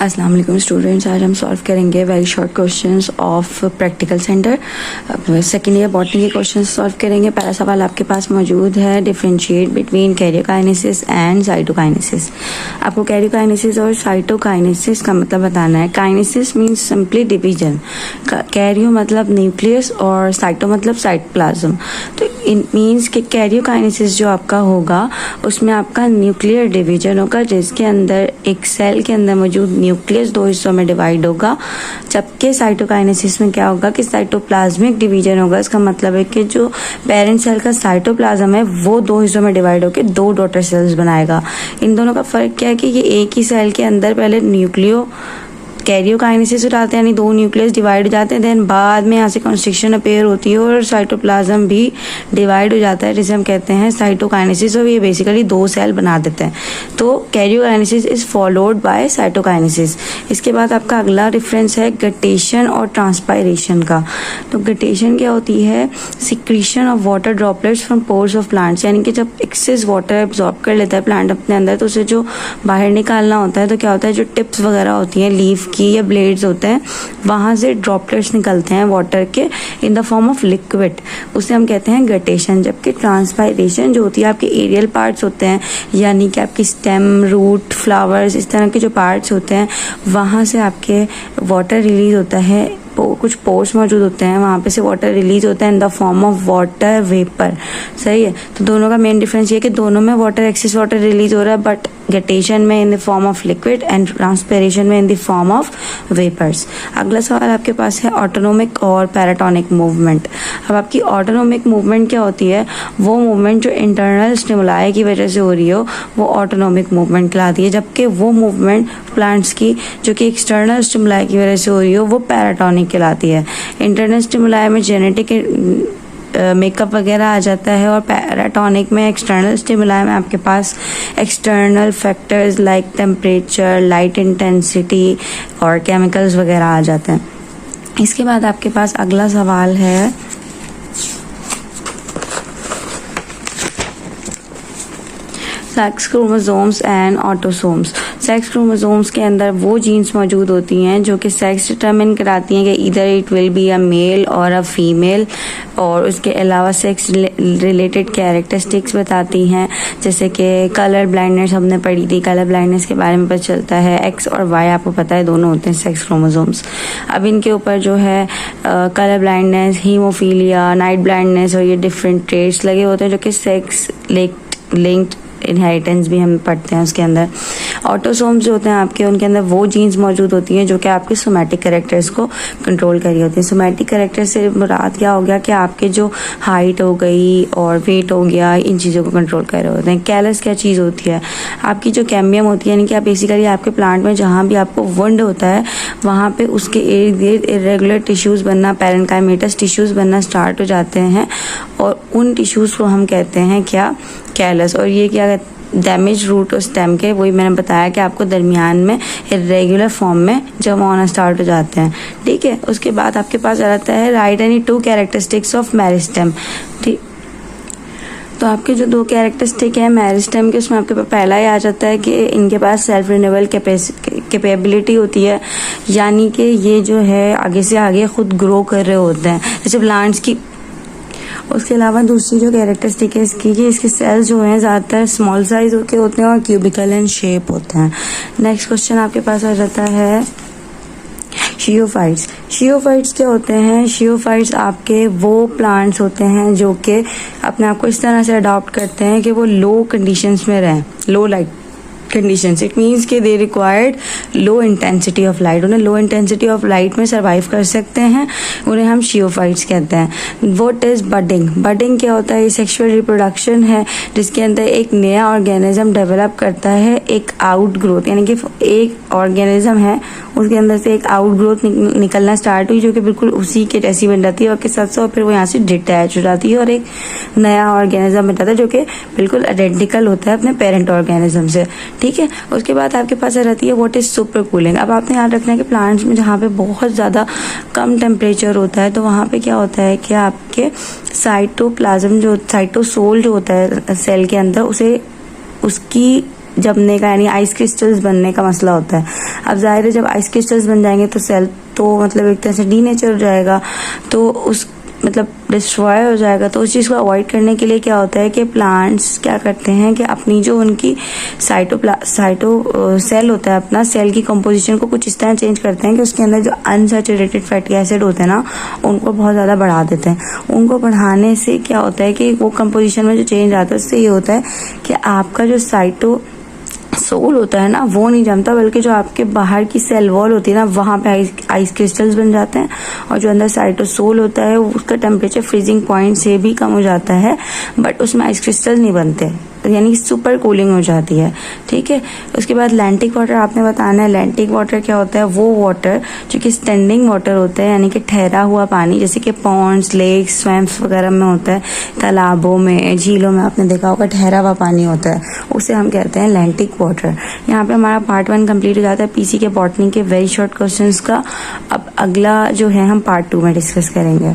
अस्सलाम वालेकुम स्टूडेंट्स, आज हम सॉल्व करेंगे very short questions of practical centre. Second year botany के क्वेश्चंस सॉल्व करेंगे। पहला सवाल आपके पास मौजूद है, differentiate between karyokinesis and cytokinesis. आपको कैरियोकाइनेसिस और साइटोकाइनेसिस का मतलब बताना है। Kinesis means simply division, Cairo मतलब न्यूक्लियस और साइटो मतलब साइटोप्लाज्म। तो इन मीन्स कि कैरियोकाइनेसिस जो आपका होगा उसमें आपका न्यूक्लियर डिवीजन होगा, जिसके अंदर एक सेल के अंदर मौजूद न्यूक्लियस दो हिस्सों में डिवाइड होगा। जबकि साइटोकाइनेसिस में क्या होगा कि साइटोप्लाज्मिक डिवीजन होगा। इसका मतलब है कि जो पेरेंट सेल का साइटोप्लाज्म है वो दो हिस्सों में डिवाइड होकर दो डॉटर सेल्स बनाएगा। इन दोनों का फर्क क्या है कि ये एक ही सेल के अंदर पहले न्यूक्लियो कैरियोकाइनेसिस हो जाते हैं, यानी दो न्यूक्लियस डिवाइड हो जाते हैं, देन बाद में यहाँ से कॉन्स्ट्रिक्शन अपेयर होती है और साइटोप्लाज्म भी डिवाइड हो जाता है, जिसे हम कहते हैं साइटोकाइनेसिस। और ये बेसिकली दो सेल बना देते हैं। तो karyokinesis is followed by cytokinesis. इसके बाद आपका अगला डिफरेंस है गटेशन और ट्रांसपायरेशन का। तो गटेशन क्या होती है? Secretion of water droplets from pores of plants, यानी कि जब एक्सेस वाटर एब्जॉर्ब कर लेता है प्लांट अपने अंदर तो उसे जो बाहर निकालना होता है तो क्या होता है, जो टिप्स वगैरह होती हैं लीफ की या ब्लेड्स होते हैं वहां से ड्रॉपलेट्स निकलते हैं वाटर के इन द फॉर्म ऑफ लिक्विड, उसे हम कहते हैं गटेशन। जबकि ट्रांसपायरेशन जो होती है आपके एरियल पार्ट्स होते हैं, यानी कि आपकी स्टेम, रूट, फ्लावर्स, इस तरह के जो पार्ट्स होते हैं वहां से आपके वाटर रिलीज होता है। कुछ पोर्स मौजूद होते हैं वहां पे से वाटर रिलीज होता है इन the form of water vapour. सही है। तो दोनों का मेन डिफरेंस ये है कि दोनों में वाटर एक्सेस वाटर रिलीज हो रहा है, बट गटेशन में in the form of liquid and transpiration में in the form of vapours. अगला सवाल आपके पास है ऑटोनोमिक और पैराटोनिक मूवमेंट। अब आपकी ऑटोनोमिक मूवमेंट क्या होती है? वो मूवमेंट जो इंटरनल स्टिमुलाई की वजह से हो रही हो वो ऑटोनोमिक मूवमेंट कहलाती है। जबकि वो मूवमेंट प्लांट्स की जो कि एक्सटर्नल स्टिमुलाई की वजह से हो रही हो वो पैराटोनिक कहलाती है। इंटरनल स्टिमुलाई में जेनेटिक मेकअप वगैरह आ जाता है और पैराटोनिक में एक्सटर्नल स्टिमुलाई में आपके पास external factors like temperature, light intensity और केमिकल्स वगैरह आ जाते हैं। इसके बाद आपके पास अगला सवाल है sex chromosomes and autosomes. Sex chromosomes के अंदर वो जीन्स मौजूद होती हैं जो कि सेक्स डिटरमिन कराती हैं कि इधर it will be a male और अ फीमेल, और उसके अलावा सेक्स रिलेटेड कैरेक्टरिस्टिक्स बताती हैं, जैसे कि कलर ब्लाइंडनेस हमने पढ़ी थी। कलर ब्लाइंडनेस के बारे में पता चलता है। एक्स और वाई आपको पता है दोनों होते हैं सेक्स क्रोमोसोम्स। अब इनके ऊपर जो है colour blindness, haemophilia, night blindness और ये डिफरेंट ट्रेट्स लगे होते हैं जो कि सेक्स लिंक्ड इनहेरिटेंस भी हम पढ़ते हैं उसके अंदर। ऑटोसोम्स जो होते हैं आपके, उनके अंदर वो जीन्स मौजूद होती हैं जो कि आपके सोमैटिक कैरेक्टर्स को कंट्रोल कर रही होती हैं। सोमैटिक कैरेक्टर से मुराद क्या हो गया कि आपके जो हाइट हो गई और वेट हो गया, इन चीज़ों को कंट्रोल कर रहे होते हैं। कैलस क्या चीज़ होती है? आपकी जो कैम्बियम होती है, यानी कि आप बेसिकली आपके प्लांट में जहाँ भी आपको वुंड होता है वहाँ पे उसके इर्द गिर्द इरेगुलर टिश्यूज़ बनना, पैरेन्काइमेटस टिश्यूज़ बनना स्टार्ट हो जाते हैं और उन टिश्यूज़ को हम कहते हैं क्या? कैलस। और ये क्या डैमेज रूट और स्टेम के, वही मैंने बताया कि आपको दरमियान में इरेगुलर फॉर्म में जमा होना स्टार्ट हो जाते हैं। ठीक है। उसके बाद आपके पास आ जाता है right any two characteristics of meristem. ठीक, तो आपके जो दो कैरेक्टरिस्टिक है मेरिस्टेम के, उसमें आपके पास पहला ही आ जाता है कि इनके पास सेल्फ रिन्यूअल कैपेबिलिटी होती है, यानी कि ये जो है आगे से आगे खुद ग्रो कर रहे होते हैं जैसे प्लांट्स की। उसके अलावा दूसरी जो कैरेक्टरिस्टिक है इसकी कि इसके सेल्स जो हैं ज़्यादातर स्मॉल साइज के होते हैं और क्यूबिकल इन शेप होते हैं। नेक्स्ट क्वेश्चन आपके पास आ जाता है शियोफाइट्स। शियोफाइट्स क्या होते हैं? शियोफाइट्स आपके वो प्लांट्स होते हैं जो कि अपने आप को इस तरह से अडॉप्ट करते हैं कि वो लो कंडीशंस में रहें, low light conditions. It means कि they required low intensity of light. उन्हें लो इंटेंसिटी ऑफ लाइट में सर्वाइव कर सकते हैं, उन्हें हम शियोफाइट्स कहते हैं। What is budding? बडिंग क्या होता है? ये सेक्सुअल रिप्रोडक्शन है जिसके अंदर एक नया ऑर्गेनिज्म डेवलप करता है, एक आउट ग्रोथ, यानी कि एक ऑर्गेनिज्म है उसके अंदर से एक आउट ग्रोथ निकलना स्टार्ट हुई जो कि बिल्कुल उसी के जैसी बन जाती है और के साथ साथ फिर वो यहाँ से डिटैच हो जाती है और एक नया ऑर्गेनिज्म बन जाता है जो कि बिल्कुल आइडेंटिकल होता है अपने पेरेंट ऑर्गेनिज्म से। ठीक है। उसके बाद आपके पास रहती है व्हाट इज सुपर कूलिंग। अब आपने याद रखना है कि प्लांट्स में जहाँ पे बहुत ज़्यादा कम टेम्परेचर होता है तो वहाँ पे क्या होता है कि आपके साइटोप्लाज्म जो साइटोसोल जो होता है सेल के अंदर, उसे उसकी जमने का यानी आइस क्रिस्टल्स बनने का मसला होता है। अब जाहिर है जब आइस क्रिस्टल्स बन जाएंगे तो सेल तो मतलब एक तरह से डीनेचर हो जाएगा, तो उस मतलब डिस्ट्रॉय हो जाएगा। तो उस चीज़ को अवॉइड करने के लिए क्या होता है कि प्लांट्स क्या करते हैं कि अपनी जो उनकी साइटो सेल होता है, अपना सेल की कंपोजिशन को कुछ इस तरह चेंज करते हैं कि उसके अंदर जो अनसैचुरेटेड फैटी एसिड होते हैं ना, उनको बहुत ज़्यादा बढ़ा देते हैं। उनको बढ़ाने से क्या होता है कि वो कंपोजिशन में जो चेंज आता है उससे ये होता है कि आपका जो सोल होता है ना वो नहीं जमता, बल्कि जो आपके बाहर की सेल वॉल होती है ना वहाँ पे आइस क्रिस्टल्स बन जाते हैं, और जो अंदर साइटोसोल होता है उसका टेम्परेचर फ्रीजिंग पॉइंट से भी कम हो जाता है, बट उसमें आइस क्रिस्टल नहीं बनते, यानी सुपर कूलिंग हो जाती है। ठीक है, उसके बाद लैंटिक वाटर आपने बताना है। लैंटिक वाटर क्या होता है? वो वाटर जो कि स्टैंडिंग वाटर होता है, यानी कि ठहरा हुआ पानी, जैसे कि पॉन्ड्स, लेक्स, स्वैम्प्स वगैरह में होता है, तालाबों में, झीलों में आपने देखा होगा ठहरा हुआ पानी होता है, उसे हम कहते हैं लैंटिक वाटर। यहाँ पे हमारा पार्ट 1 कंप्लीट हो जाता है पीसी के बॉटनी के वेरी शॉर्ट क्वेश्चंस का। अब अगला जो है हम पार्ट 2 में डिस्कस करेंगे।